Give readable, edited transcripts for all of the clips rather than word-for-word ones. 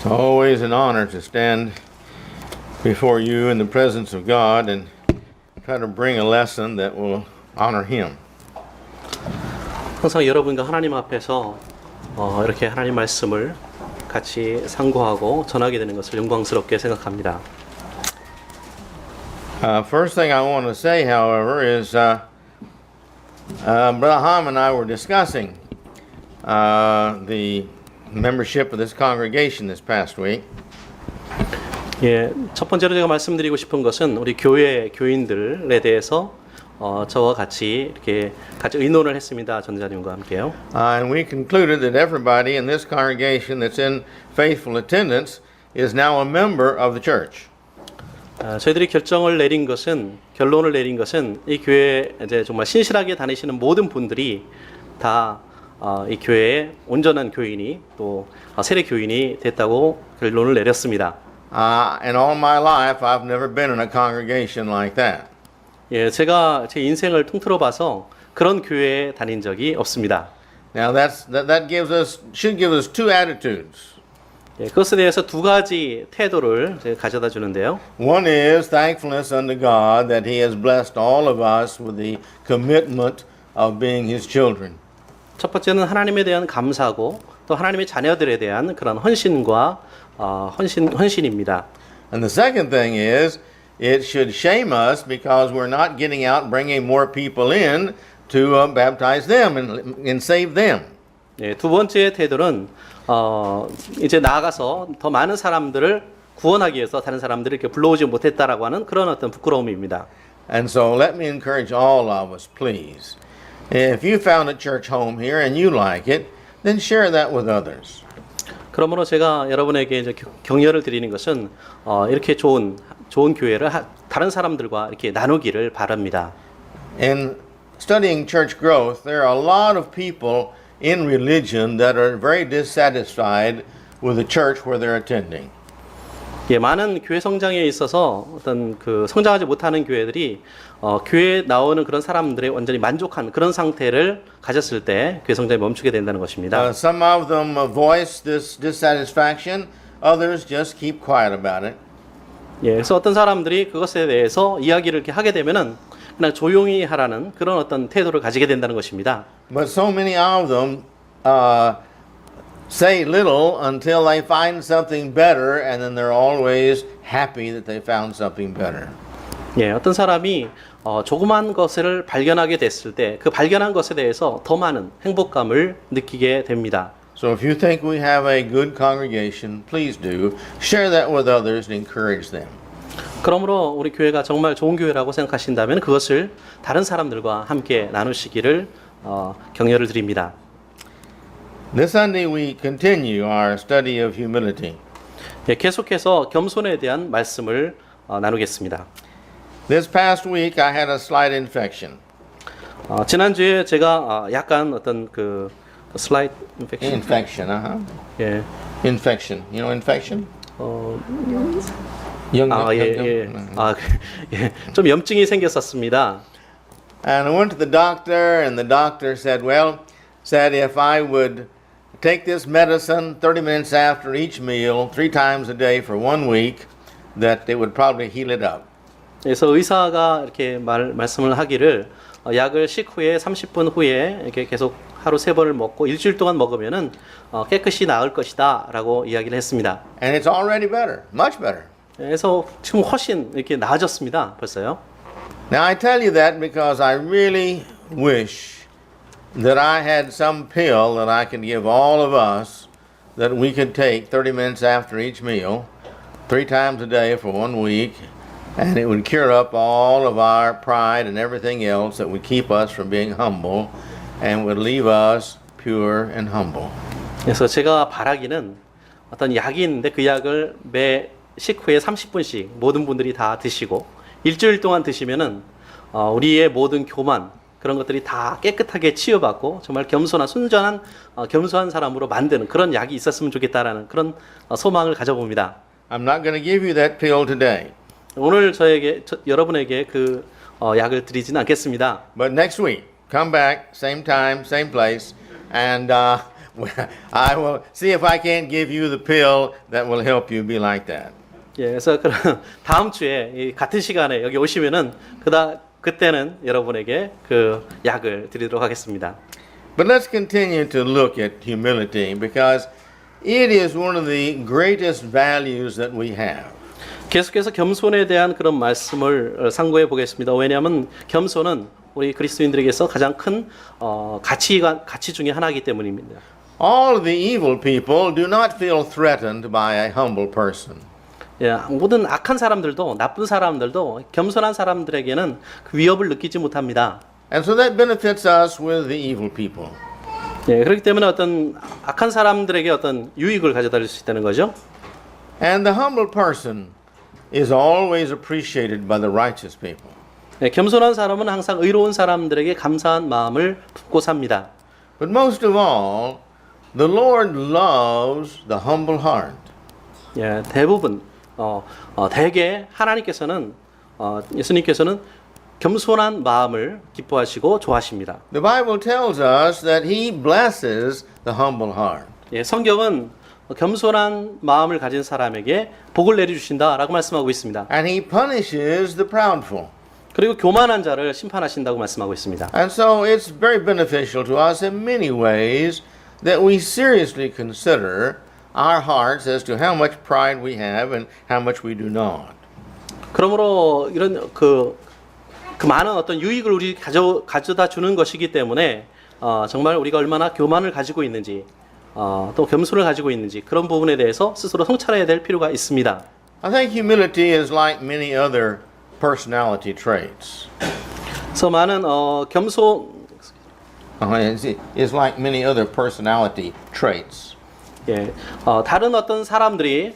It's always an honor to stand before you in the presence of God and try to bring a lesson that will honor Him. 항상 여러분과 하나님 앞에서 이렇게 하나님 말씀을 같이 상고하고 전하게 되는 것을 영광스럽게 생각합니다. First thing I want to say, however, is Brother Ham and I were discussing the membership of this congregation this past week. 예, 첫 번째로 제가 말씀드리고 싶은 것은 우리 교회 교인들에 대해서 저와 같이 이렇게 같이 의논을 했습니다. 전자님과 함께요. And we concluded that everybody in this congregation that's in faithful attendance is now a member of the church. 저희들이 결론을 내린 것은 이 교회에 이제 정말 신실하게 다니시는 모든 분들이 다 이 교회의 온전한 교인이 또 세례 교인이 됐다고 결론을 내렸습니다. In all my life, I've never been in a congregation like that. 예, 제가 제 인생을 통틀어 봐서 그런 교회에 다닌 적이 없습니다. Now that should give us two attitudes. 예, 그것에 대해서 두 가지 태도를 제가 가져다 주는데요. One is thankfulness unto God that He has blessed all of us with the commitment of being His children. 첫 번째는 하나님에 대한 감사고 또 하나님의 자녀들에 대한 그런 헌신과 헌신입니다. And the second thing is it should shame us because we're not getting out and bringing more people in to baptize them and save them. 예, 두 번째 태도는 이제 나아가서 더 많은 사람들을 구원하기 위해서 다른 사람들을 이렇게 불러오지 못했다라고 하는 그런 어떤 부끄러움입니다. And so let me encourage all of us, please. If you found a church home here and you like it, then share that with others. 그러므로 제가 여러분에게 이제 격려를 드리는 것은 이렇게 좋은 교회를 다른 사람들과 이렇게 나누기를 바랍니다. In studying church growth, there are a lot of people in religion that are very dissatisfied with the church where they're attending. 예, 많은 교회 성장에 있어서 어떤 그 성장하지 못하는 교회들이 교회에 나오는 그런 사람들의 완전히 만족한 그런 상태를 가졌을 때 교회 성장이 멈추게 된다는 것입니다. Some of them voice this dissatisfaction, others just keep quiet about it. 예, 그래서 어떤 사람들이 그것에 대해서 이야기를 이렇게 하게 되면은 그냥 조용히 하라는 그런 어떤 태도를 가지게 된다는 것입니다. But so many of them say little until they find something better, and then they're always happy that they found something better. 예, 어떤 사람이 조그만 것을 발견하게 됐을 때 그 발견한 것에 대해서 더 많은 행복감을 느끼게 됩니다. So if you think we have a good congregation, please do share that with others and encourage them. 그러므로 우리 교회가 정말 좋은 교회라고 생각하신다면 그것을 다른 사람들과 함께 나누시기를 격려를 드립니다. This Sunday we continue our study of humility. 예, 계속해서 겸손에 대한 말씀을 나누겠습니다. This past week I had a slight infection. 지난주에 제가 약간 어떤 그 slight infection. Infection, 예. Infection. You know infection? 좀 염증이 생겼었습니다. And I went to the doctor, and the doctor said if I would take this medicine 30 minutes after each meal, 3 times a day for 1 week, that it would probably heal it up. 그래서 의사가 이렇게 말씀을 하기를 약을 식후에 30분 후에 이렇게 계속 하루 3번을 먹고 일주일 동안 먹으면은 깨끗이 나을 것이다라고 이야기를 했습니다. And it's already better, much better. 그래서 지금 훨씬 이렇게 나아졌습니다. 벌써요. Now I tell you that because I really wish that I had some pill that I could give all of us that we could take 30 minutes after each meal, 3 times a day for 1 week, and it would cure up all of our pride and everything else that would keep us from being humble and would leave us pure and humble. 그래서 제가 바라기는 어떤 약이 있는데 그 약을 매 식후에 30분씩 모든 분들이 다 드시고 일주일 동안 드시면은 우리의 모든 교만 그런 것들이 다 깨끗하게 치유받고 정말 겸손한 순전한 겸손한 사람으로 만드는 그런 약이 있었으면 좋겠다라는 그런 소망을 가져봅니다. I'm not going to give you that pill today. 오늘 여러분에게 그 약을 드리지는 않겠습니다. But next week, come back, same time, same place, and I will see if I can't give you the pill that will help you be like that. 예, 그래서 그럼 다음 주에 이 같은 시간에 여기 오시면은 그때는 여러분에게 그 약을 드리도록 하겠습니다. But let's continue to look at humility because it is one of the greatest values that we have. 계속해서 겸손에 대한 그런 말씀을 상고해 보겠습니다. 왜냐하면 겸손은 우리 그리스도인들에게서 가장 큰 가치 중에 하나이기 때문입니다. All of the evil people do not feel threatened by a humble person. 예, 모든 악한 사람들도 나쁜 사람들도 겸손한 사람들에게는 그 위협을 느끼지 못합니다. And so that benefits us with the evil people. 예, 그렇기 때문에 어떤 악한 사람들에게 어떤 유익을 가져다 줄 수 있다는 거죠. And the humble person is always appreciated by the righteous people. 예, 겸손한 사람은 항상 의로운 사람들에게 감사한 마음을 품고 삽니다. But most of all, the Lord loves the humble heart. 예, 대부분 대개 하나님께서는 예수님께서는 겸손한 마음을 기뻐하시고 좋아하십니다. The Bible tells us that He blesses the humble heart. 예, 성경은 겸손한 마음을 가진 사람에게 복을 내려주신다라고 말씀하고 있습니다. And He punishes the proudful. 그리고 교만한 자를 심판하신다고 말씀하고 있습니다. And so it's very beneficial to us in many ways that we seriously consider our hearts as to how much pride we have and how much we do not. 그러므로 이런 그 많은 어떤 유익을 우리 가져다 주는 것이기 때문에 정말 우리가 얼마나 교만을 가지고 있는지 또 겸손을 가지고 있는지 그런 부분에 대해서 스스로 성찰해야 될 필요가 있습니다. I think humility is like many other personality traits. 그래서 많은 겸손 It's like many other personality traits. 예, 다른 어떤 사람들이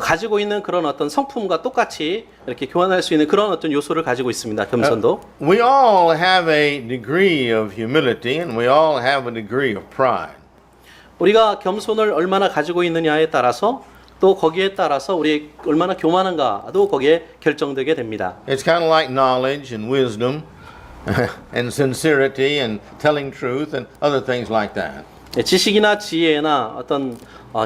가지고 있는 그런 어떤 성품과 똑같이 이렇게 교환할 수 있는 그런 어떤 요소를 가지고 있습니다. 겸손도. We all have a degree of humility and we all have a degree of pride. 우리가 겸손을 얼마나 가지고 있느냐에 따라서 또 거기에 따라서 우리 얼마나 교만한가도 거기에 결정되게 됩니다. It's kind of like knowledge and wisdom and sincerity and telling truth and other things like that. 예, 지식이나 지혜나 어떤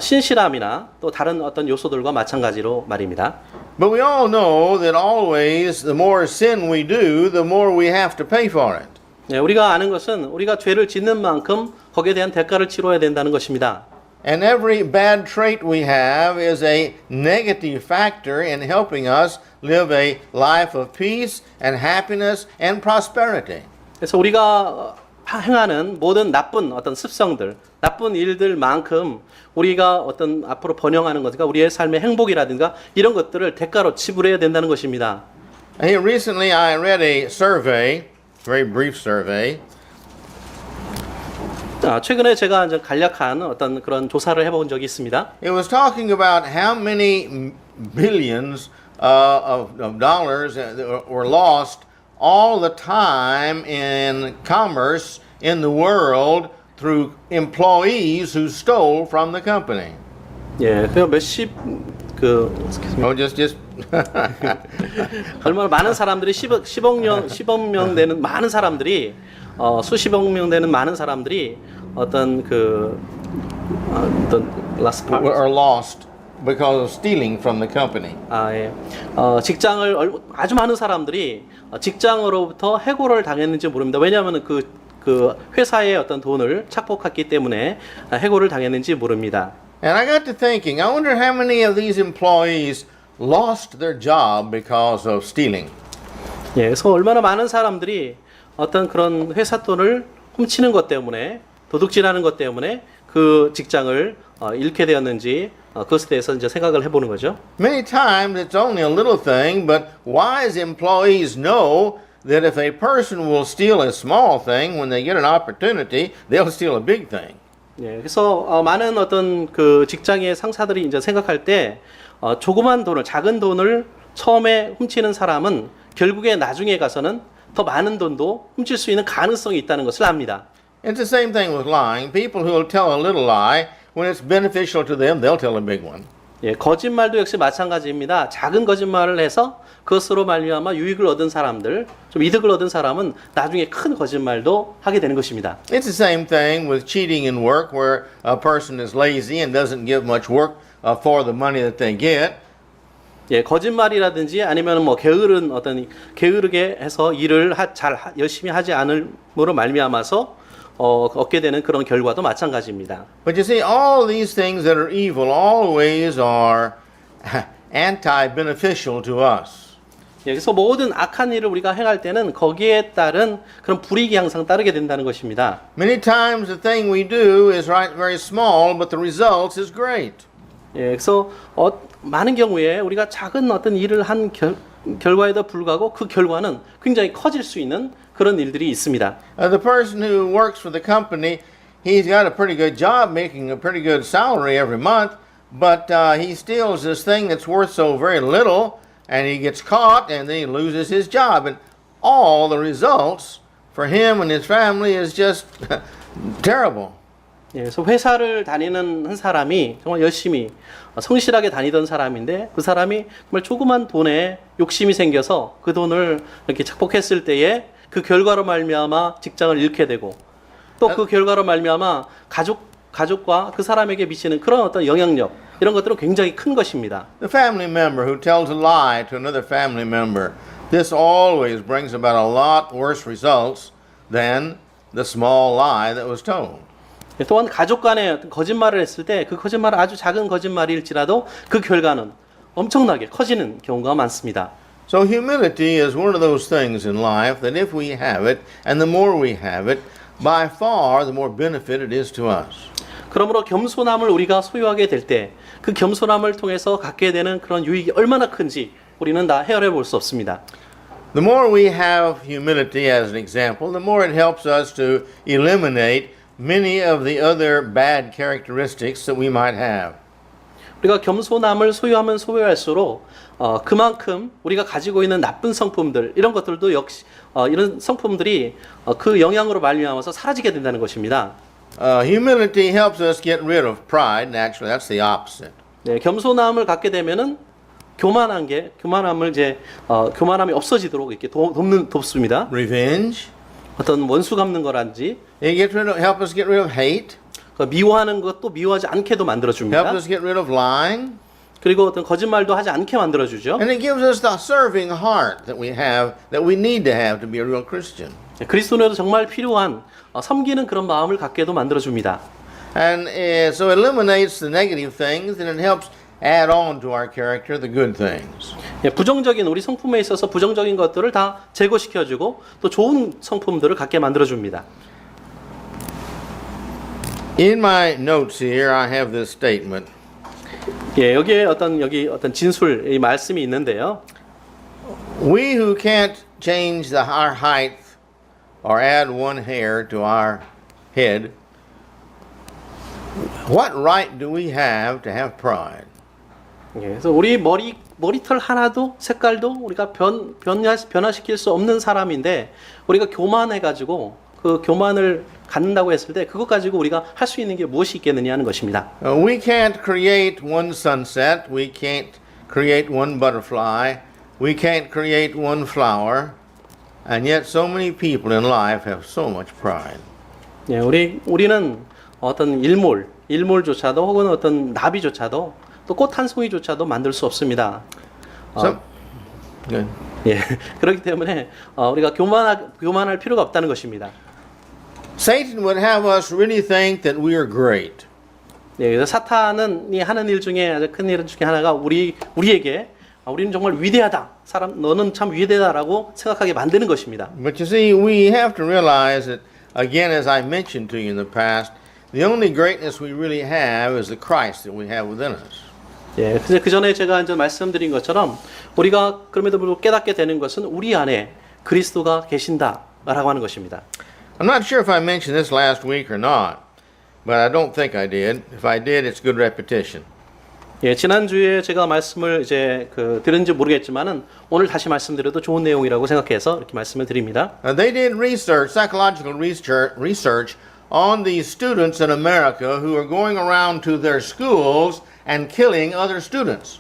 신실함이나 또 다른 어떤 요소들과 마찬가지로 말입니다. But we all know that always the more sin we do, the more we have to pay for it. 예, 우리가 아는 것은 우리가 죄를 짓는 만큼 거기에 대한 대가를 치러야 된다는 것입니다. And every bad trait we have is a negative factor in helping us live a life of peace and happiness and prosperity. 그래서 우리가 행하는 모든 나쁜 어떤 습성들, 나쁜 일들만큼 우리가 어떤 앞으로 번영하는 것과 우리의 삶의 행복이라든가 이런 것들을 대가로 지불해야 된다는 것입니다. Here recently I read a survey, very brief survey. 최근에 제가 이제 간략한 어떤 그런 조사를 해본 적이 있습니다. It was talking about how many billions of dollars were lost all the time in commerce in the world through employees who stole from the company. 예, 그 몇십 Oh, just 얼마나 많은 사람들이 10억 명 되는 많은 사람들이 수십억 명 되는 많은 사람들이 어떤 last part are lost because of stealing from the company. 예. 직장을 아주 많은 사람들이 직장으로부터 해고를 당했는지 모릅니다. 왜냐하면 그 회사의 어떤 돈을 착복했기 때문에 해고를 당했는지 모릅니다. And I got to thinking, I wonder how many of these employees lost their job because of stealing. 예, 그래서 얼마나 많은 사람들이 어떤 그런 회사 돈을 훔치는 것 때문에 도둑질하는 것 때문에 그 직장을 잃게 되었는지 그것에 대해서 이제 생각을 해보는 거죠. Many times it's only a little thing, but wise employees know that if a person will steal a small thing, when they get an opportunity, they'll steal a big thing. 예, 그래서 많은 어떤 그 직장의 상사들이 이제 생각할 때 조그만 돈을 작은 돈을 처음에 훔치는 사람은 결국에 나중에 가서는 더 많은 돈도 훔칠 수 있는 가능성이 있다는 것을 압니다. It's the same thing with lying. People who will tell a little lie, when it's beneficial to them, they'll tell a big one. 예, 거짓말도 역시 마찬가지입니다. 작은 거짓말을 해서 그것으로 말미암아 유익을 얻은 사람들, 좀 이득을 얻은 사람은 나중에 큰 거짓말도 하게 되는 것입니다. It's the same thing with cheating in work, where a person is lazy and doesn't give much work for the money that they get. 예, 거짓말이라든지 아니면 뭐 게으르게 해서 일을 열심히 하지 않음으로 말미암아서 얻게 되는 그런 결과도 마찬가지입니다. But you see, all these things that are evil always are anti-beneficial to us. 예, 그래서 모든 악한 일을 우리가 행할 때는 거기에 따른 그런 불이익이 항상 따르게 된다는 것입니다. Many times the thing we do is very small, but the results is great. 예, 그래서 많은 경우에 우리가 작은 어떤 일을 한 결과에도 불구하고 그 결과는 굉장히 커질 수 있는 그런 일들이 있습니다. The person who works for the company, he's got a pretty good job, making a pretty good salary every month, but he steals this thing that's worth so very little, and he gets caught, and then he loses his job, and all the results for him and his family is just terrible. 예, 그래서 회사를 다니는 한 사람이 정말 열심히 성실하게 다니던 사람인데 그 사람이 정말 조그만 돈에 욕심이 생겨서 그 돈을 이렇게 착복했을 때에 그 결과로 말미암아 직장을 잃게 되고 또 그 결과로 말미암아 가족과 그 사람에게 미치는 그런 어떤 영향력 이런 것들은 굉장히 큰 것입니다. The family member who tells a lie to another family member, this always brings about a lot worse results than the small lie that was told. 또한 가족 간에 어떤 거짓말을 했을 때 그 거짓말은 아주 작은 거짓말일지라도 그 결과는 엄청나게 커지는 경우가 많습니다. So humility is one of those things in life that if we have it, and the more we have it, by far the more benefit it is to us. 그러므로 겸손함을 우리가 소유하게 될 때 그 겸손함을 통해서 갖게 되는 그런 유익이 얼마나 큰지 우리는 다 헤아려 볼 수 없습니다. The more we have humility as an example, the more it helps us to eliminate many of the other bad characteristics that we might have. 우리가 겸손함을 소유하면 소유할수록 그만큼 우리가 가지고 있는 나쁜 성품들 이런 것들도 역시 이런 성품들이 그 영향으로 말미암아서 사라지게 된다는 것입니다. Humility helps us get rid of pride. Naturally, that's the opposite. 네, 겸손함을 갖게 되면은 교만함을 교만함이 없어지도록 이렇게 돕습니다. Revenge. 어떤 원수 갚는 거란지 It help us get rid of hate. 미워하는 것도 미워하지 않게도 만들어 Help 줍니다. us get rid of lying. 그리고 어떤 거짓말도 하지 않게 만들어 주죠. And it gives us the serving heart that we have, that we need to have to be a real Christian. 그리스도인으로 정말 필요한 섬기는 그런 마음을 갖게도 만들어 줍니다. And so it eliminates the negative things, and it helps add on to our character the good things. 부정적인 우리 성품에 있어서 부정적인 것들을 다 제거시켜주고 또 좋은 성품들을 갖게 만들어 줍니다. In my notes here, I have this statement. 예, 여기 어떤 진술 이 말씀이 있는데요. We who can't change our height or add one hair to our head, what right do we have to have pride? 예, 그래서 우리 머리털 하나도 색깔도 우리가 변화시킬 수 없는 사람인데 우리가 교만해가지고 그 교만을 갖는다고 했을 때 그것 가지고 우리가 할 수 있는 게 무엇이 있겠느냐 하는 것입니다. We can't create one sunset. We can't create one butterfly. We can't create one flower. And yet so many people in life have so much pride. 예, 우리는 어떤 일몰조차도 혹은 어떤 나비조차도 또 꽃 한 송이조차도 만들 수 없습니다. Good. 예, 그렇기 때문에 우리가 교만할 필요가 없다는 것입니다. Satan would have us really think that we are great. 예, 그래서 사탄이 하는 일 중에 아주 큰 일 중에 하나가 우리에게 우리는 정말 위대하다. 너는 참 위대하다라고 생각하게 만드는 것입니다. But you see, we have to realize that, again, as I mentioned to you in the past, the only greatness we really have is the Christ that we have within us. 예, 그래서 그 전에 제가 이제 말씀드린 것처럼 우리가 그럼에도 불구하고 깨닫게 되는 것은 우리 안에 그리스도가 계신다라고 하는 것입니다. I'm not sure if I mentioned this last week or not, but I don't think I did. If I did, it's good repetition. 예, 지난주에 제가 말씀을 이제 드렸는지 모르겠지만은 오늘 다시 말씀드려도 좋은 내용이라고 생각해서 이렇게 말씀을 드립니다. They did research, psychological research on these students in America who are going around to their schools and killing other students.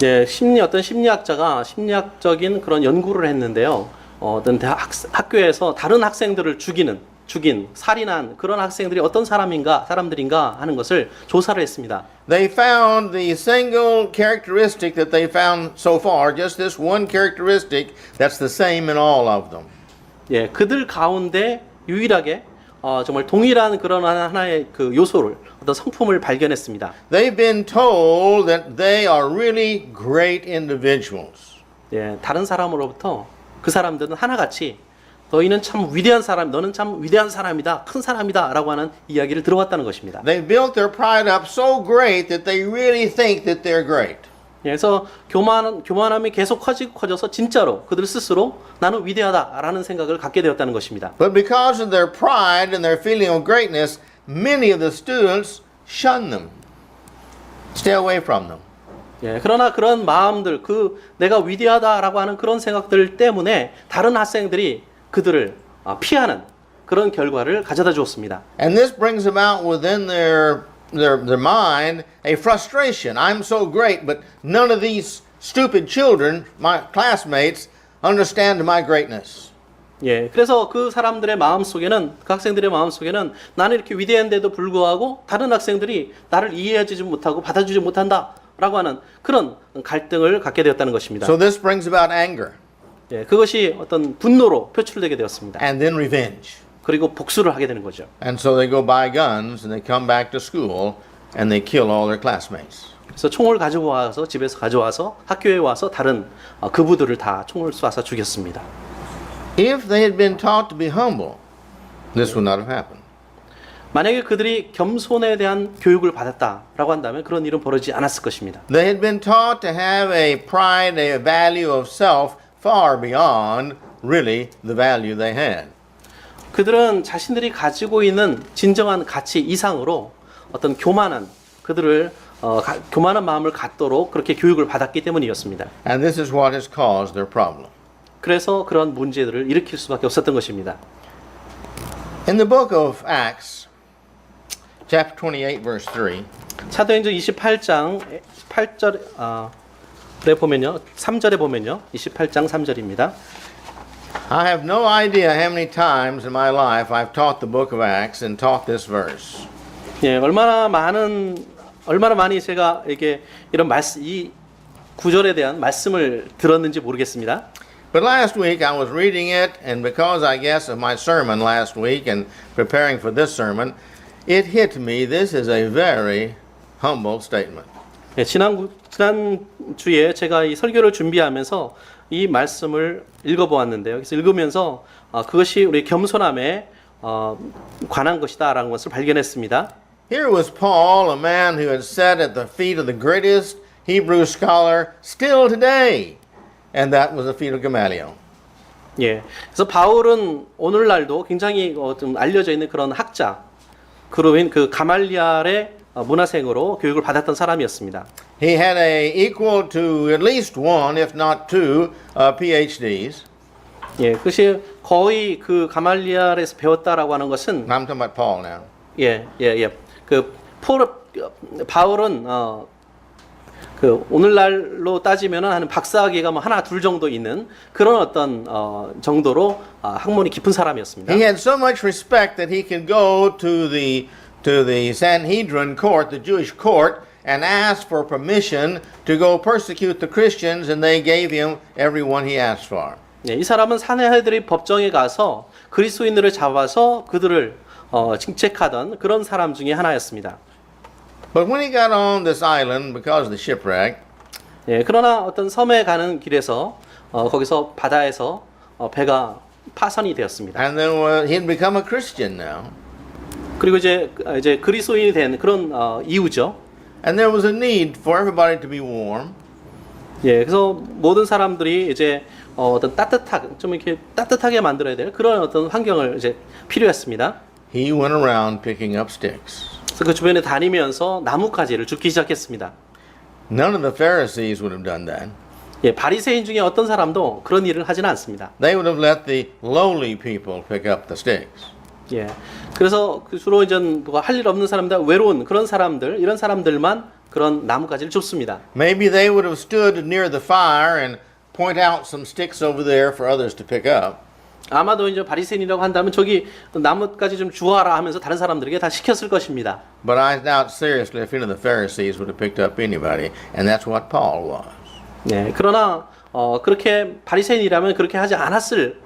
예, 어떤 심리학자가 심리학적인 그런 연구를 했는데요. 어떤 학교에서 다른 학생들을 죽인, 살인한 그런 학생들이 어떤 사람들인가 하는 것을 조사를 했습니다. They found the single characteristic that they found so far, just this one characteristic that's the same in all of them. 예, 그들 가운데 유일하게 정말 동일한 그런 하나의 그 요소를 어떤 성품을 발견했습니다. They've been told that they are really great individuals. 예, 다른 사람으로부터 그 사람들은 하나같이 너희는 참 위대한 사람, 너는 참 위대한 사람이다, 큰 사람이다라고 하는 이야기를 들어왔다는 것입니다. They built their pride up so great that they really think that they're great. 그래서 교만함이 계속 커져서 진짜로 그들 스스로 나는 위대하다라는 생각을 갖게 되었다는 것입니다. But because of their pride and their feeling of greatness, many of the students shun them, stay away from them. 예, 그러나 그런 마음들, 내가 위대하다라고 하는 그런 생각들 때문에 다른 학생들이 그들을 피하는 그런 결과를 가져다 주었습니다. And this brings about within their mind a frustration. I'm so great, but none of these stupid children, my classmates, understand my greatness. 예, 그래서 그 사람들의 마음 속에는, 그 학생들의 마음 속에는 나는 이렇게 위대한데도 불구하고 다른 학생들이 나를 이해하지 못하고 받아주지 못한다라고 하는 그런 갈등을 갖게 되었다는 것입니다. So this brings about anger 예, 그것이 어떤 분노로 표출되게 되었습니다. and then revenge. 그리고 복수를 하게 되는 거죠. And so they go buy guns and they come back to school and they kill all their classmates. 그래서 총을 가지고 와서 집에서 가져와서 학교에 와서 다른 그부들을 다 총을 쏴서 죽였습니다. If they had been taught to be humble, this would not have happened. 만약에 그들이 겸손에 대한 교육을 받았다라고 한다면 그런 일은 벌어지지 않았을 것입니다. They had been taught to have a pride, a value of self far beyond really the value they had. 그들은 자신들이 가지고 있는 진정한 가치 이상으로 어떤 교만한 마음을 갖도록 그렇게 교육을 받았기 때문이었습니다. And this is what has caused their problem. 그래서 그런 문제들을 일으킬 수밖에 없었던 것입니다. In the book of Acts, chapter 28, verse 3, 사도행전 28장 8절에 보면요. 3절에 보면요. 28장 3절입니다. I have no idea how many times in my life I've taught the book of Acts and taught this verse. 예, 얼마나 많이 제가 이게 이 구절에 대한 말씀을 들었는지 모르겠습니다. But last week I was reading it, and because I guess of my sermon last week and preparing for this sermon, it hit me. This is a very humble statement. 예, 지난 주에 제가 이 설교를 준비하면서 이 말씀을 읽어보았는데요. 그래서 읽으면서 그것이 우리 겸손함에 관한 것이다라는 것을 발견했습니다. Here was Paul, a man who had sat at the feet of the greatest Hebrew scholar still today, and that was the feet of Gamaliel. 예, 그래서 바울은 오늘날도 굉장히 좀 알려져 있는 그런 학자, 그룹인 그 가말리알의 문화생으로 교육을 받았던 사람이었습니다. He had equal to at least one, if not two, PhDs. 예, 그것이 거의 그 가말리알에서 배웠다라고 하는 것은 I'm talking about Paul now. 예. 바울은 그 오늘날로 따지면은 한 박사학위가 뭐 하나 둘 정도 있는 그런 어떤 정도로 학문이 깊은 사람이었습니다. He had so much respect that he could go to the Sanhedrin court, the Jewish court, and ask for permission to go persecute the Christians, and they gave him everyone he asked for. 예, 이 사람은 산헤드린 법정에 가서 그리스도인들을 잡아서 그들을 징책하던 그런 사람 중에 하나였습니다. But when he got on this island because of the shipwreck, 예, 그러나 어떤 섬에 가는 길에서 거기서 바다에서 배가 파손이 되었습니다. and then he'd become a Christian now, 그리고 이제 그리스도인이 된 그런 이유죠. and there was a need for everybody to be warm. 예, 그래서 모든 사람들이 이제 어떤 좀 이렇게 따뜻하게 만들어야 될 그런 어떤 환경을 이제 필요했습니다. He went around picking up sticks. 그래서 그 주변에 다니면서 나뭇가지를 줍기 시작했습니다. None of the Pharisees would have done that. 예, 바리새인 중에 어떤 사람도 그런 일을 하지는 않습니다. They would have let the lowly people pick up the sticks. 예. 그래서 그 주로 이제 뭐가 할 일 없는 사람들, 외로운 그런 사람들, 이런 사람들만 그런 나뭇가지를 줍습니다. Maybe they would have stood near the fire and point out some sticks over there for others to pick up. 아마도 이제 바리새인이라고 한다면 저기 나뭇가지 좀 주워라 하면서 다른 사람들에게 다 시켰을 것입니다. But I doubt seriously if any of the Pharisees would have picked up anybody, and that's what Paul was. 네. 그러나 그렇게 바리새인이라면 그렇게 하지 않았을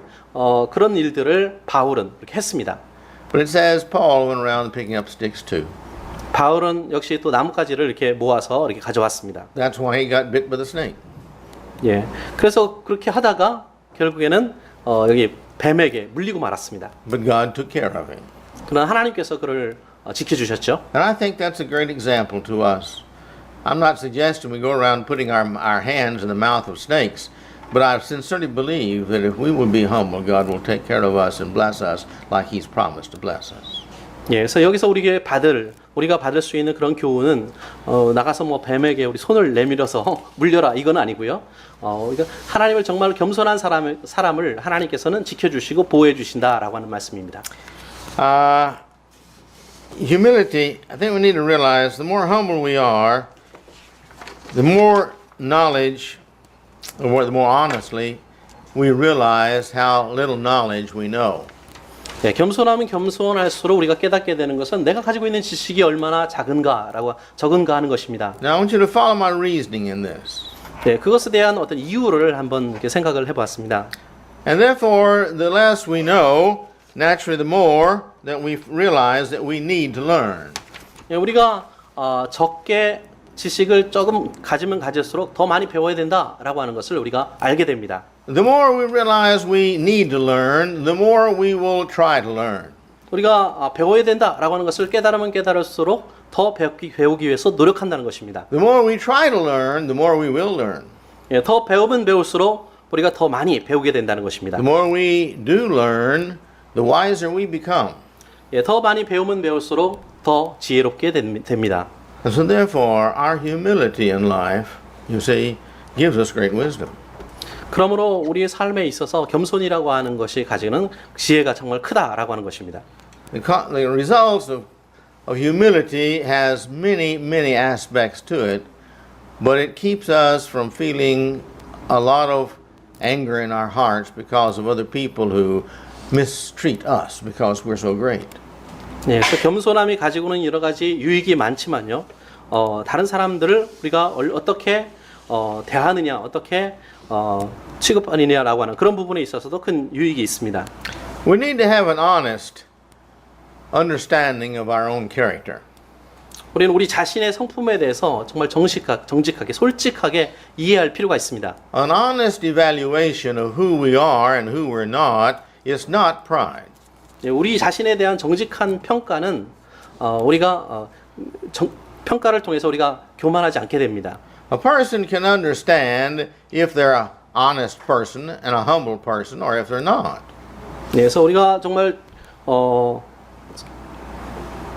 그런 일들을 바울은 그렇게 했습니다. But it says Paul went around picking up sticks too. 바울은 역시 또 나뭇가지를 이렇게 모아서 이렇게 가져왔습니다. That's why he got bit by the snake. 예. 그래서 그렇게 하다가 결국에는 여기 뱀에게 물리고 말았습니다. But God took care of him. 그러나 하나님께서 그를 지켜주셨죠. And I think that's a great example to us. I'm not suggesting we go around putting our hands in the mouth of snakes, but I sincerely believe that if we will be humble, God will take care of us and bless us like He's promised to bless us. 예, 그래서 여기서 우리가 받을 수 있는 그런 교훈은 나가서 뭐 뱀에게 우리 손을 내밀어서 물려라 이건 아니고요. 그러니까 하나님을 정말 겸손한 사람을 하나님께서는 지켜주시고 보호해 주신다라고 하는 말씀입니다. Humility, I think we need to realize the more humble we are, the more knowledge, or the more honestly, we realize how little knowledge we know. 네, 겸손하면 겸손할수록 우리가 깨닫게 되는 것은 내가 가지고 있는 지식이 얼마나 적은가 하는 것입니다. Now I want you to follow my reasoning in this. 네, 그것에 대한 어떤 이유를 한번 이렇게 생각을 해봤습니다. And therefore, the less we know, naturally the more that we realize that we need to learn. 네, 우리가 적게 지식을 조금 가지면 가질수록 더 많이 배워야 된다라고 하는 것을 우리가 알게 됩니다. The more we realize we need to learn, the more we will try to learn. 우리가 배워야 된다라고 하는 것을 깨달으면 깨달을수록 더 배우기 위해서 노력한다는 것입니다. The more we try to learn, the more we will learn. 예, 더 배우면 배울수록 우리가 더 많이 배우게 된다는 것입니다. The more we do learn, the wiser we become. 예, 더 많이 배우면 배울수록 더 지혜롭게 됩니다. And so therefore, our humility in life, you see, gives us great wisdom. 그러므로 우리의 삶에 있어서 겸손이라고 하는 것이 가지는 지혜가 정말 크다라고 하는 것입니다. The results of humility has many aspects to it, but it keeps us from feeling a lot of anger in our hearts because of other people who mistreat us because we're so great. 네, 그래서 겸손함이 가지고는 여러 가지 유익이 많지만요. 다른 사람들을 우리가 어떻게 대하느냐, 어떻게 취급하느냐라고 하는 그런 부분에 있어서도 큰 유익이 있습니다. We need to have an honest understanding of our own character. 우리는 우리 자신의 성품에 대해서 정말 정직하게, 솔직하게 이해할 필요가 있습니다. An honest evaluation of who we are and who we're not is not pride. 우리 자신에 대한 정직한 평가는 우리가 평가를 통해서 우리가 교만하지 않게 됩니다. A person can understand if they're an honest person and a humble person or if they're not. 네, 그래서 우리가 정말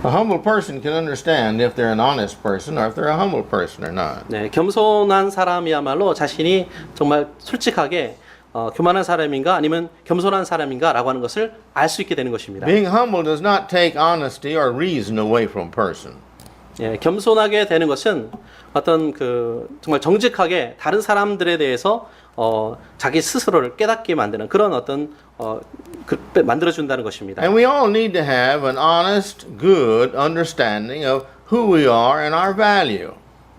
A humble person can understand if they're an honest person or if they're a humble person or not. 네, 겸손한 사람이야말로 자신이 정말 솔직하게 교만한 사람인가 아니면 겸손한 사람인가라고 하는 것을 알 수 있게 되는 것입니다. Being humble does not take honesty or reason away from a person. 예, 겸손하게 되는 것은 어떤 정말 정직하게 다른 사람들에 대해서 자기 스스로를 깨닫게 만드는 그런 어떤 만들어 준다는 것입니다. And we all need to have an honest, good understanding of who we are and our value.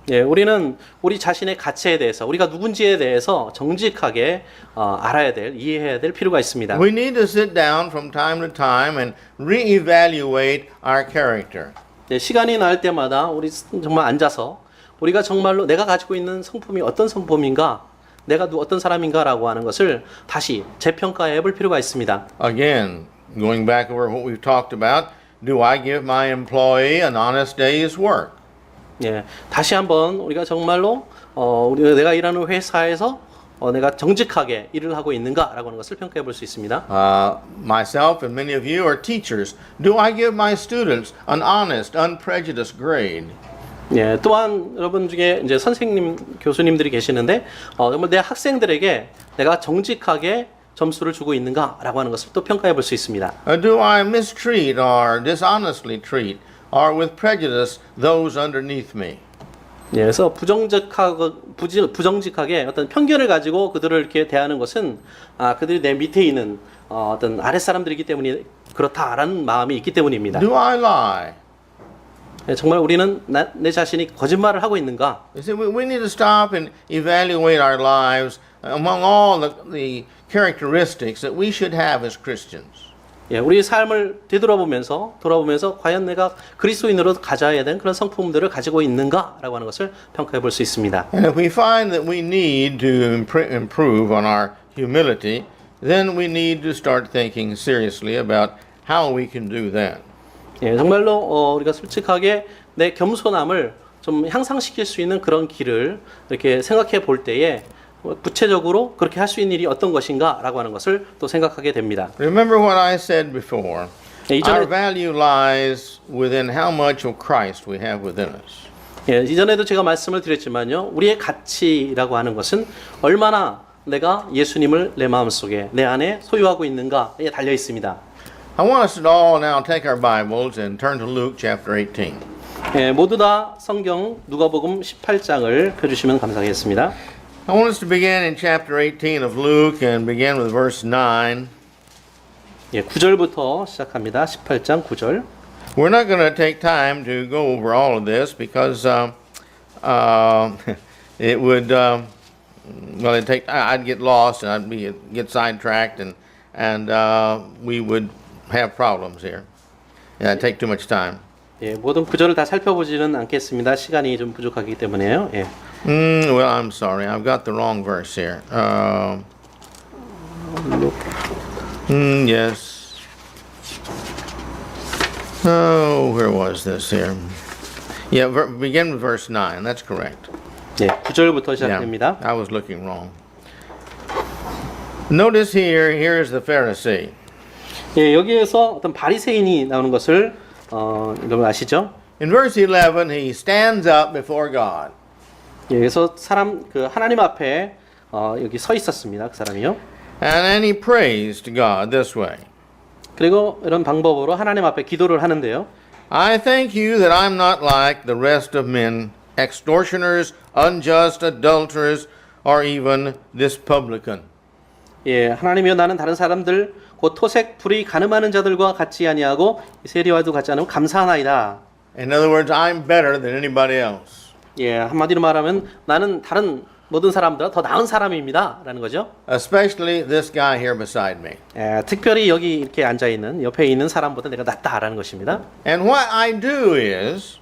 예, 우리는 우리 자신의 가치에 대해서 우리가 누군지에 대해서 정직하게 알아야 될, 이해해야 될 필요가 있습니다. We need to sit down from time to time and reevaluate our character. 예, 시간이 날 때마다 우리 정말 앉아서 우리가 정말로 내가 가지고 있는 성품이 어떤 성품인가, 내가 어떤 사람인가라고 하는 것을 다시 재평가해 볼 필요가 있습니다. Again, going back over what we've talked about, do I give my employee an honest day's work? 예, 다시 한번 우리가 정말로 내가 일하는 회사에서 내가 정직하게 일을 하고 있는가라고 하는 것을 평가해 볼 수 있습니다. Myself and many of you are teachers. Do I give my students an honest, unprejudiced grade? 예, 또한 여러분 중에 이제 선생님, 교수님들이 계시는데 정말 내 학생들에게 내가 정직하게 점수를 주고 있는가라고 하는 것을 또 평가해 볼 수 있습니다. Do I mistreat or dishonestly treat or with prejudice those underneath me? 예, 그래서 부정직하게 어떤 편견을 가지고 그들을 이렇게 대하는 것은 그들이 내 밑에 있는 어떤 아랫 사람들이기 때문에 그렇다라는 마음이 있기 때문입니다. Do I lie? 예, 정말 우리는 내 자신이 거짓말을 하고 있는가? You see, we need to stop and evaluate our lives among all the characteristics that we should have as Christians. 예, 우리 삶을 되돌아보면서 과연 내가 그리스도인으로 가져야 되는 그런 성품들을 가지고 있는가라고 하는 것을 평가해 볼 수 있습니다. And if we find that we need to improve on our humility, then we need to start thinking seriously about how we can do that. 예, 정말로 우리가 솔직하게 내 겸손함을 좀 향상시킬 수 있는 그런 길을 이렇게 생각해 볼 때에 구체적으로 그렇게 할 수 있는 일이 어떤 것인가라고 하는 것을 또 생각하게 됩니다. Remember what I said before. 예, Our 이전에, value lies within how much of Christ we have within us. 예, 이전에도 제가 말씀을 드렸지만요. 우리의 가치라고 하는 것은 얼마나 내가 예수님을 내 마음속에 내 안에 소유하고 있는가에 달려 있습니다. I want us to all now take our Bibles and turn to Luke chapter 18. 예, 모두 다 성경 누가복음 18장을 펴주시면 감사하겠습니다. I want us to begin in chapter 18 of Luke and begin with verse 9. 예, 9절부터 시작합니다. 18장 9절. We're not going to take time to go over all of this because it would, well, it'd take, I'd get lost and get sidetracked and we would have problems here. Yeah, it'd take too much time. 예, 모든 구절을 다 살펴보지는 않겠습니다. 시간이 좀 부족하기 때문에요. 예. Well, I'm sorry. I've got the wrong verse here. Yes. Oh, where was this here? Yeah, begin with verse 9. That's correct. 예, 9절부터 Yeah, 시작됩니다. I was looking wrong. Notice here's the Pharisee. 예, 여기에서 어떤 바리새인이 나오는 것을 여러분 아시죠? In verse 11, he stands up before God. 예, 그래서 하나님 앞에 여기 서 있었습니다. 그 사람이요. And then he prays to God this way. 그리고 이런 방법으로 하나님 앞에 기도를 하는데요. I thank you that I'm not like the rest of men, extortioners, unjust, adulterers, or even this publican. 예, 하나님이여 나는 다른 사람들 곧 토색 불의 가늠하는 자들과 같이 아니하고 세리와도 같지 않으면 감사하나이다. In other words, I'm better than anybody else. 예, 한마디로 말하면 나는 다른 모든 사람보다 더 나은 사람입니다. 라는 거죠. Especially this guy here beside me. 예, 특별히 여기 이렇게 앉아 있는 옆에 있는 사람보다 내가 낫다라는 것입니다. And what I do is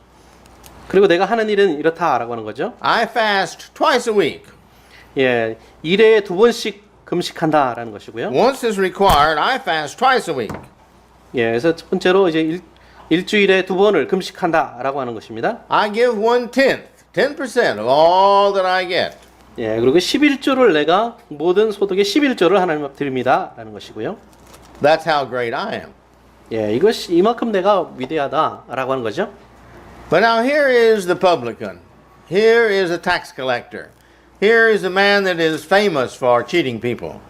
그리고 내가 하는 일은 이렇다라고 하는 거죠. I fast twice a week. 예, 일에 2번씩 금식한다라는 것이고요. Once is required, I fast twice a week. 예, 그래서 첫 번째로 이제 일주일에 2번을 금식한다라고 하는 것입니다. I give 10% of all that I get. 예, 그리고 11조를 내가 모든 소득의 11조를 하나님 앞에 드립니다라는 것이고요. That's how great I am. 예, 이만큼 내가 위대하다라고 하는 거죠. But now here is the publican. Here is a tax collector. Here is a man that is famous for cheating people.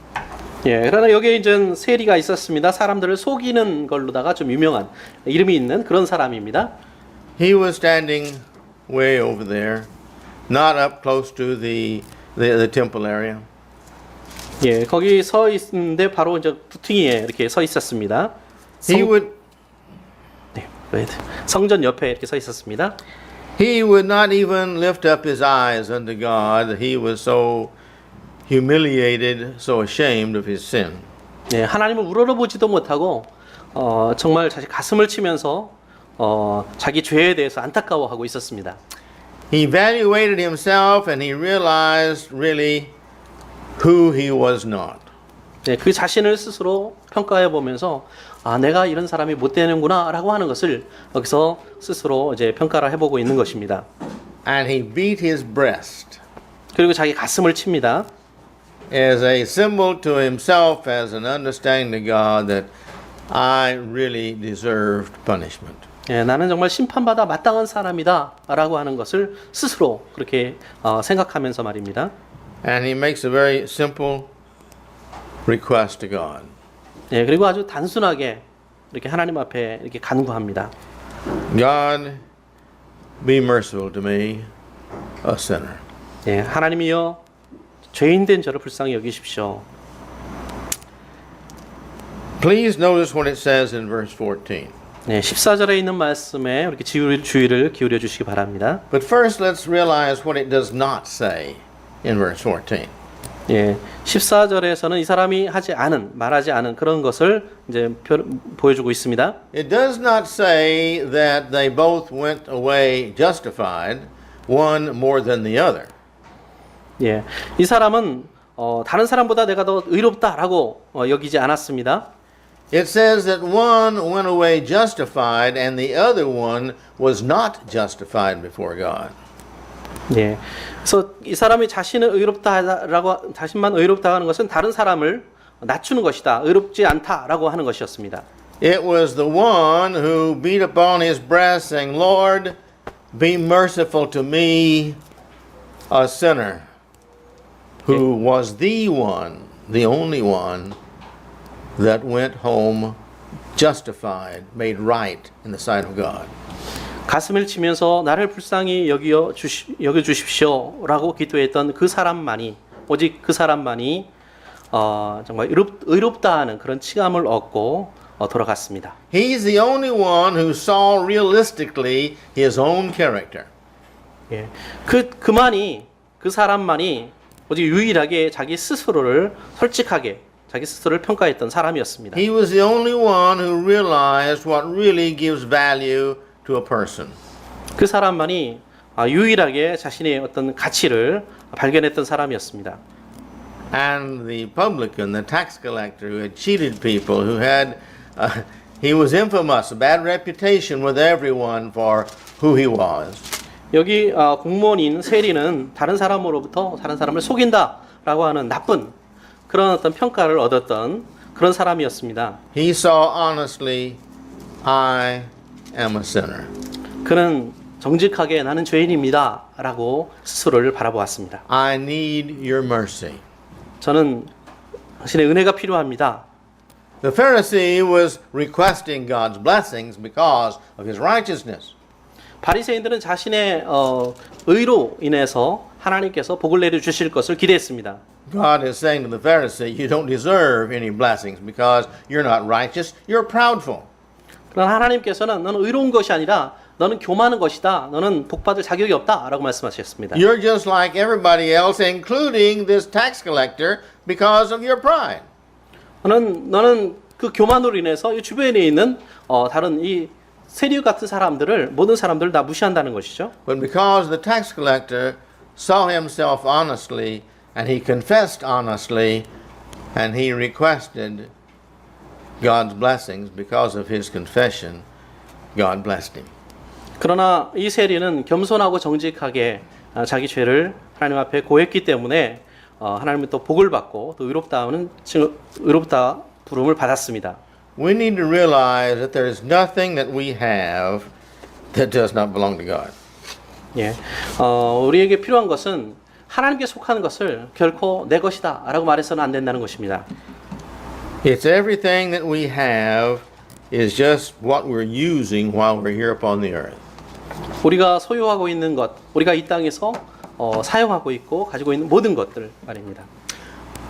예, 그러나 여기에 이제 세리가 있었습니다. 사람들을 속이는 걸로다가 좀 유명한 이름이 있는 그런 사람입니다. He was standing way over there, not up close to the temple area. 예, 거기 서 있는데 바로 이제 부퉁이에 이렇게 서 있었습니다. He would 성전 옆에 이렇게 서 있었습니다. He would not even lift up his eyes unto God. He was so humiliated, so ashamed of his sin. 예, 하나님을 우러러보지도 못하고 정말 자기 가슴을 치면서 자기 죄에 대해서 안타까워하고 있었습니다. He evaluated himself and he realized really who he was not. 예, 그 자신을 스스로 평가해 보면서 내가 이런 사람이 못 되는구나라고 하는 것을 여기서 스스로 이제 평가를 해보고 있는 것입니다. And he beat his breast 그리고 자기 가슴을 칩니다. as a symbol to himself, as an understanding to God that I really deserved punishment. 예, 나는 정말 심판받아 마땅한 사람이다라고 하는 것을 스스로 그렇게 생각하면서 말입니다. And he makes a very simple request to God. 예, 그리고 아주 단순하게 이렇게 하나님 앞에 이렇게 간구합니다. God, be merciful to me, a sinner. 예, 하나님이여 죄인된 저를 불쌍히 여기십시오. Please notice what it says in verse 14. 네, 14절에 있는 말씀에 이렇게 주의를 기울여 주시기 바랍니다. But first, let's realize what it does not say in verse 14. 예, 14절에서는 이 사람이 말하지 않은 그런 것을 이제 보여주고 있습니다. It does not say that they both went away justified, one more than the other. 예, 이 사람은 다른 사람보다 내가 더 의롭다라고 여기지 않았습니다. It says that one went away justified and the other one was not justified before God. 예, 그래서 이 사람이 자신만 의롭다 하는 것은 다른 사람을 낮추는 것이다, 의롭지 않다라고 하는 것이었습니다. It was the one who beat upon his breast saying, Lord, be merciful to me, a sinner, who was the one, the only one, that went home justified, made right in the sight of God. 가슴을 치면서 나를 불쌍히 여겨 주십시오라고 기도했던 그 사람만이 오직 그 사람만이 정말 의롭다 하는 그런 칭함을 얻고 돌아갔습니다. He's the only one who saw realistically his own character. 예, 그 사람만이 오직 유일하게 자기 스스로를 솔직하게 자기 스스로를 평가했던 사람이었습니다. He was the only one who realized what really gives value to a person. 그 사람만이 유일하게 자신의 어떤 가치를 발견했던 사람이었습니다. And the publican, the tax collector who had cheated people, he was infamous, a bad reputation with everyone for who he was. 여기 공무원인 세리는 다른 사람을 속인다라고 하는 나쁜 그런 어떤 평가를 얻었던 그런 사람이었습니다. He saw honestly, I am a sinner. 그는 정직하게 나는 죄인입니다라고 스스로를 바라보았습니다. I need your mercy. 저는 당신의 은혜가 필요합니다. The Pharisee was requesting God's blessings because of his righteousness. 바리새인들은 자신의 의로 인해서 하나님께서 복을 내려 주실 것을 기대했습니다. God is saying to the Pharisee, you don't deserve any blessings because you're not righteous, you're proudful. 그러나 하나님께서는 너는 의로운 것이 아니라 너는 교만한 것이다. 너는 복받을 자격이 없다라고 말씀하셨습니다. You're just like everybody else, including this tax collector, because of your pride. 너는 그 교만으로 인해서 이 주변에 있는 다른 이 세리 같은 모든 사람들을 다 무시한다는 것이죠. But because the tax collector saw himself honestly and he confessed honestly and he requested God's blessings because of his confession, God blessed him. 그러나 이 세리는 겸손하고 정직하게 자기 죄를 하나님 앞에 고했기 때문에 하나님은 또 복을 받고 또 의롭다 부름을 받았습니다. We need to realize that there is nothing that we have that does not belong to God. 예, 우리에게 필요한 것은 하나님께 속하는 것을 결코 내 것이다라고 말해서는 안 된다는 것입니다. It's everything that we have is just what we're using while we're here upon the earth. 우리가 소유하고 있는 것, 우리가 이 땅에서 사용하고 있고 가지고 있는 모든 것들 말입니다.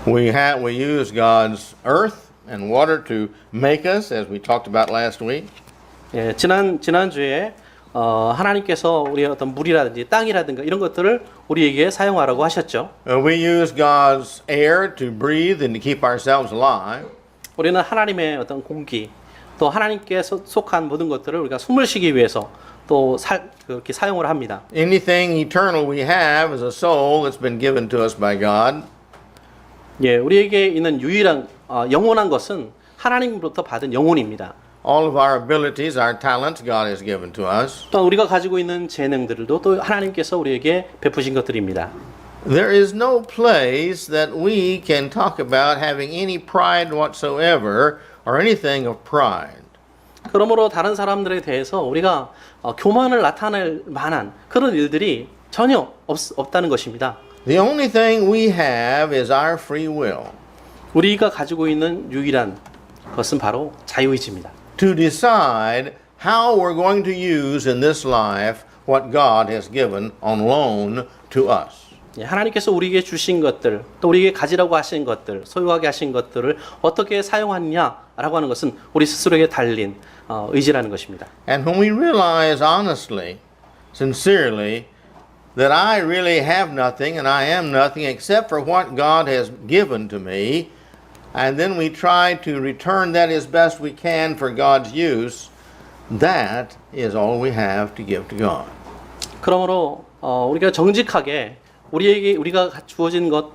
We use God's earth and water to make us, as we talked about last week. 예, 지난주에 하나님께서 우리의 어떤 물이라든지 땅이라든가 이런 것들을 우리에게 사용하라고 하셨죠. We use God's air to breathe and to keep ourselves alive. 우리는 하나님의 어떤 공기, 또 하나님께 속한 모든 것들을 우리가 숨을 쉬기 위해서 또 그렇게 사용을 합니다. Anything eternal we have is a soul that's been given to us by God. 예, 우리에게 있는 유일한 영원한 것은 하나님으로부터 받은 영혼입니다. All of our abilities, our talents, God has given to us. 또 우리가 가지고 있는 재능들도 또 하나님께서 우리에게 베푸신 것들입니다. There is no place that we can talk about having any pride whatsoever or anything of pride. 그러므로 다른 사람들에 대해서 우리가 교만을 나타낼 만한 그런 일들이 전혀 없다는 것입니다. The only thing we have is our free will. 우리가 가지고 있는 유일한 것은 바로 자유의지입니다. to decide how we're going to use in this life what God has given on loan to us. 예, 하나님께서 우리에게 주신 것들, 또 우리에게 가지라고 하신 것들, 소유하게 하신 것들을 어떻게 사용하느냐라고 하는 것은 우리 스스로에게 달린 의지라는 것입니다. And when we realize honestly, sincerely, that I really have nothing and I am nothing except for what God has given to me, and then we try to return that as best we can for God's use, that is all we have to give to God. 그러므로 우리가 정직하게 우리가 주어진 것,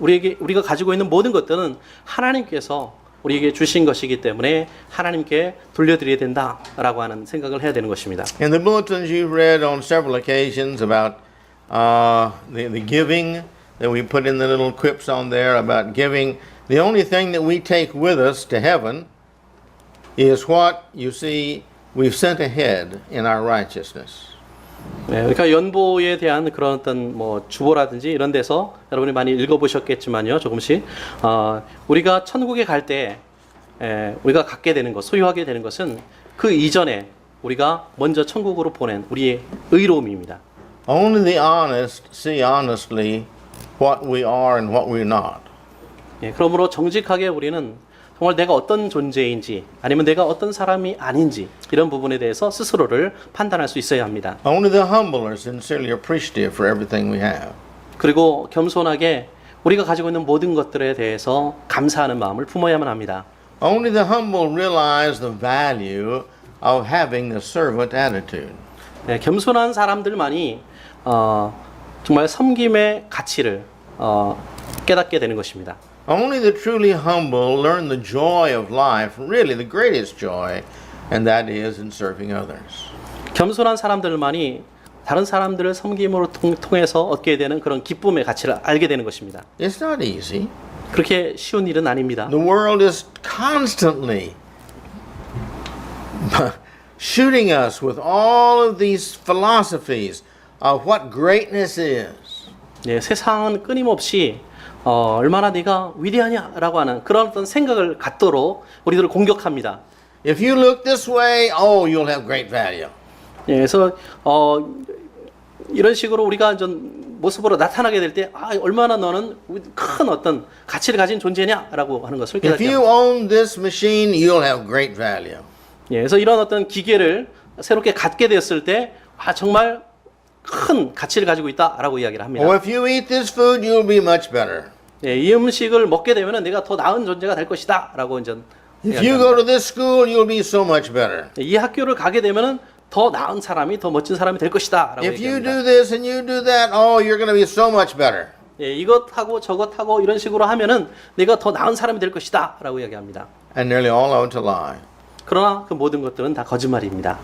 우리가 가지고 있는 모든 것들은 하나님께서 우리에게 주신 것이기 때문에 하나님께 돌려드려야 된다라고 하는 생각을 해야 되는 것입니다. In the bulletins you've read on several occasions about the giving that we put in the little quips on there about giving. The only thing that we take with us to heaven is what you see we've sent ahead in our righteousness. 네, 그러니까 연보에 대한 그런 어떤 뭐 주보라든지 이런 데서 여러분이 많이 읽어보셨겠지만요, 조금씩 우리가 천국에 갈 때 우리가 갖게 되는 것, 소유하게 되는 것은 그 이전에 우리가 먼저 천국으로 보낸 우리의 의로움입니다. Only the honest see honestly what we are and what we're not. 예, 그러므로 정직하게 우리는 정말 내가 어떤 존재인지 아니면 내가 어떤 사람이 아닌지 이런 부분에 대해서 스스로를 판단할 수 있어야 합니다. Only the humble are sincerely appreciative for everything we have. 그리고 겸손하게 우리가 가지고 있는 모든 것들에 대해서 감사하는 마음을 품어야만 합니다. Only the humble realize the value of having the servant attitude. 네, 겸손한 사람들만이 정말 섬김의 가치를 깨닫게 되는 것입니다. Only the truly humble learn the joy of life, really the greatest joy, and that is in serving others. 겸손한 사람들만이 다른 사람들을 섬김으로 통해서 얻게 되는 그런 기쁨의 가치를 알게 되는 것입니다. It's not easy. 그렇게 쉬운 일은 아닙니다. The world is constantly shooting us with all of these philosophies of what greatness is. 네, 세상은 끊임없이 얼마나 네가 위대하냐라고 하는 그런 어떤 생각을 갖도록 우리들을 공격합니다. If you look this way, oh, you'll have great value. 예, 그래서 이런 식으로 우리가 좀 모습으로 나타나게 될 때 얼마나 너는 큰 어떤 가치를 가진 존재냐라고 하는 것을 If 깨닫게 you 합니다. own this machine, you'll have great value. 예, 그래서 이런 어떤 기계를 새롭게 갖게 되었을 때 정말 큰 가치를 가지고 있다라고 이야기를 합니다. Or if you eat this food, you'll be much better. 예, 이 음식을 먹게 되면은 내가 더 나은 존재가 될 것이다라고 이제 If you go to this school, you'll be so much better. 이 학교를 가게 되면은 더 나은 사람이 더 멋진 사람이 될 것이다라고 If you 얘기합니다. do this and you do that, oh, you're going to be so much better. 예, 이것하고 저것하고 이런 식으로 하면은 내가 더 나은 사람이 될 것이다라고 이야기합니다. And nearly all of it's a lie. 그러나 그 모든 것들은 다 거짓말입니다.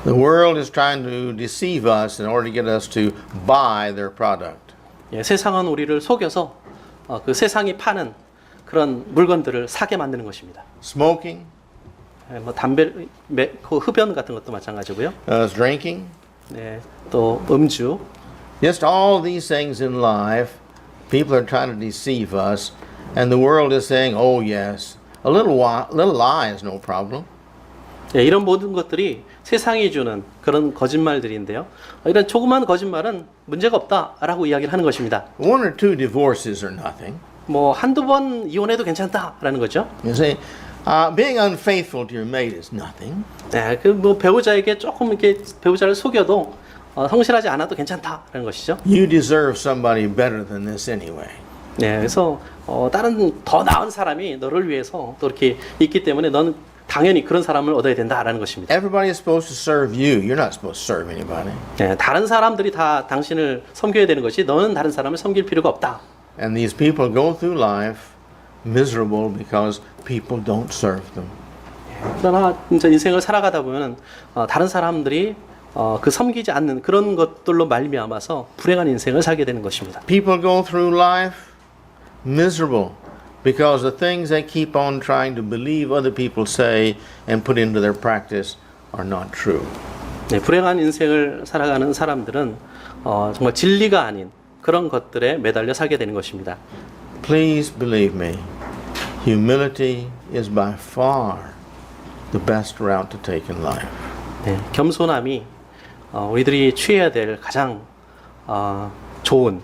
The world is trying to deceive us in order to get us to buy their product. 예, 세상은 우리를 속여서 그 세상이 파는 그런 물건들을 사게 만드는 것입니다. Smoking, 예, 뭐 담배, 그 흡연 같은 것도 마찬가지고요. drinking, 네, 또 음주, just all these things in life, people are trying to deceive us, and the world is saying, oh yes, a little lie is no problem. 예, 이런 모든 것들이 세상이 주는 그런 거짓말들인데요. 이런 조그만 거짓말은 문제가 없다라고 이야기를 하는 것입니다. One or two divorces are nothing. 뭐 한두 번 이혼해도 괜찮다라는 거죠. You see, being unfaithful to your mate is nothing. 네, 그 뭐 배우자에게 조금 이렇게 배우자를 속여도 성실하지 않아도 괜찮다라는 것이죠. You deserve somebody better than this anyway. 네, 그래서 다른 더 나은 사람이 너를 위해서 또 이렇게 있기 때문에 너는 당연히 그런 사람을 얻어야 된다라는 것입니다. Everybody is supposed to serve you. You're not supposed to serve anybody. 네, 다른 사람들이 다 당신을 섬겨야 되는 것이 너는 다른 사람을 섬길 필요가 없다. And these people go through life miserable because people don't serve them. 그러나 진짜 인생을 살아가다 보면 다른 사람들이 그 섬기지 않는 그런 것들로 말미암아서 불행한 인생을 살게 되는 것입니다. People go through life miserable because the things they keep on trying to believe other people say and put into their practice are not true. 네, 불행한 인생을 살아가는 사람들은 정말 진리가 아닌 그런 것들에 매달려 살게 되는 것입니다. please believe me, humility is by far the best route to take in life. 네, 겸손함이 우리들이 취해야 될 가장 좋은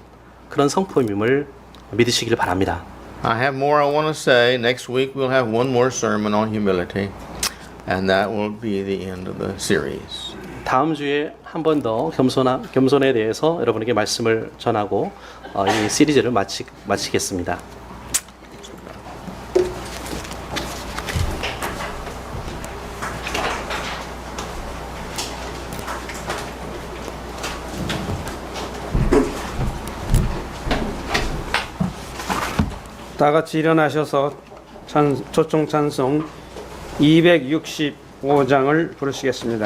그런 성품임을 믿으시길 바랍니다. I have more I want to say. Next week we'll have one more sermon on humility, and that will be the end of the series. 다음 주에 한 번 더 겸손에 대해서 여러분에게 말씀을 전하고 이 시리즈를 마치겠습니다. 다 같이 일어나셔서 초청 찬송 265장을 부르시겠습니다.